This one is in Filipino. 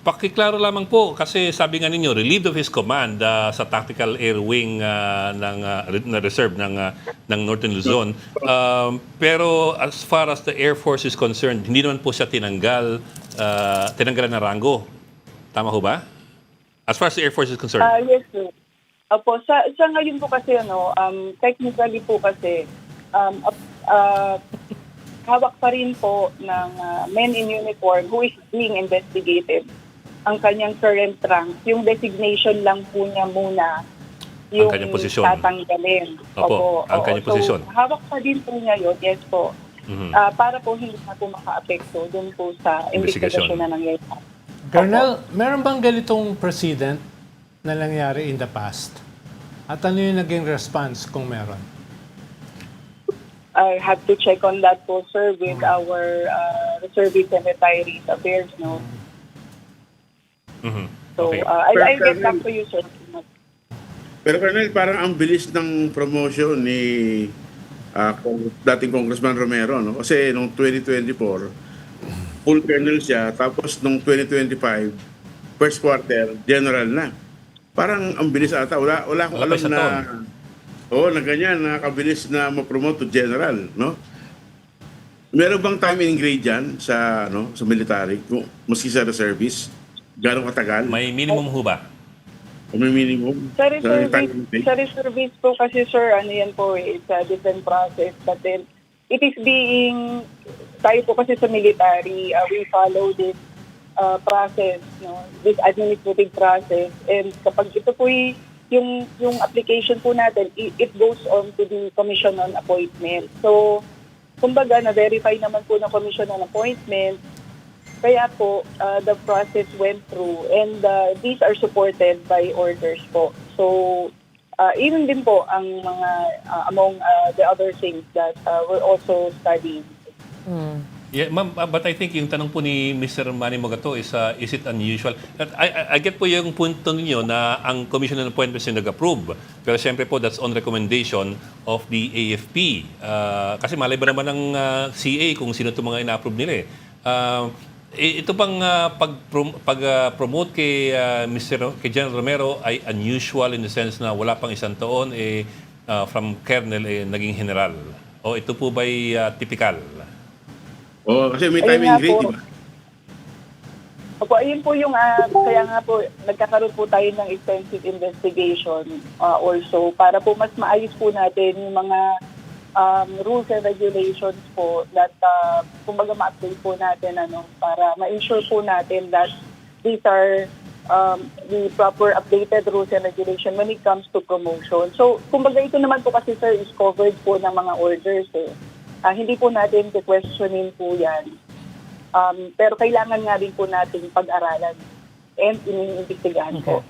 Pakiklaro lamang po kasi sabi nga ninyo relieved of his command sa Tactical Air Wing na reserve ng Northern Luzon. Pero as far as the Air Force is concerned, hindi naman po siya tinanggalan ng rango. Tama ho ba? As far as the Air Force is concerned. Yes, sir. Opo, sa ngayon po kasi technically po kasi hawak pa rin po ng men in uniform who is being investigated ang kanyang current rank. Yung designation lang po niya muna yung kanyang posisyon. tatanggalin. Opo, ang kanyang posisyon. So, hawak pa din po niya yun, yes po. Para po hindi na po maka-apekto dun po sa investigasyon na nangyayari. Colonel, meron bang ganitong precedent na nangyari in the past? At ano yung naging response kung meron? I have to check on that po, sir, with our Reservist and Retirees Affairs, no? So, Okay. I'll get back to you, sir. Pero Colonel, parang ang bilis ng promotion ni dating Congressman Romero, no? Kasi nung 2024, full colonel siya, tapos nung 2025, first quarter, general na. Parang ang bilis ata. Wala akong Wala pa alam isang na... taon. Oo, na ganyan, nakakabilis na ma-promote to general, no? Meron bang time and grade dyan sa military, maski sa reservice? Gano'ng katagal? May minimum ho ba? O may minimum? Sa reservist po kasi, sir, ano yan po, it's a different process. But then, it is being, tayo po kasi sa military, we follow this process, no? This administrative process. And kapag ito po yung application po natin, it goes on to the Commission on Appointment. So, kumbaga, na-verify naman po ng Commission on Appointment. Kaya po, the process went through and these are supported by orders po. So, yun din po ang mga among the other things that we're also studying. Yeah, ma'am, but I think yung tanong po ni Mr. Manny Mogato is it unusual? I get po yung punto ninyo na ang Commission on Appointments yung nag-approve. Pero siyempre po, that's on recommendation of the AFP. Kasi malay ba naman ng CA kung sino itong mga ina-approve nila eh. Ito bang pag-promote kay General Romero ay unusual in the sense na wala pang isang taon from colonel naging general? O ito po ba'y typical? Kasi may time and grade, di ba? Opo, ayun po yung, kaya nga po, nagkakaroon po tayo ng extensive investigation also para po mas maayos po natin yung mga rules and regulations po that kumbaga ma-update po natin para ma-ensure po natin that these are the proper updated rules and regulation when it comes to promotion. So, kumbaga ito naman po kasi, sir, is covered po ng mga orders eh. Hindi po natin questionin po yan. Pero kailangan nga rin po natin pag-aralan and iniimbestigahan po.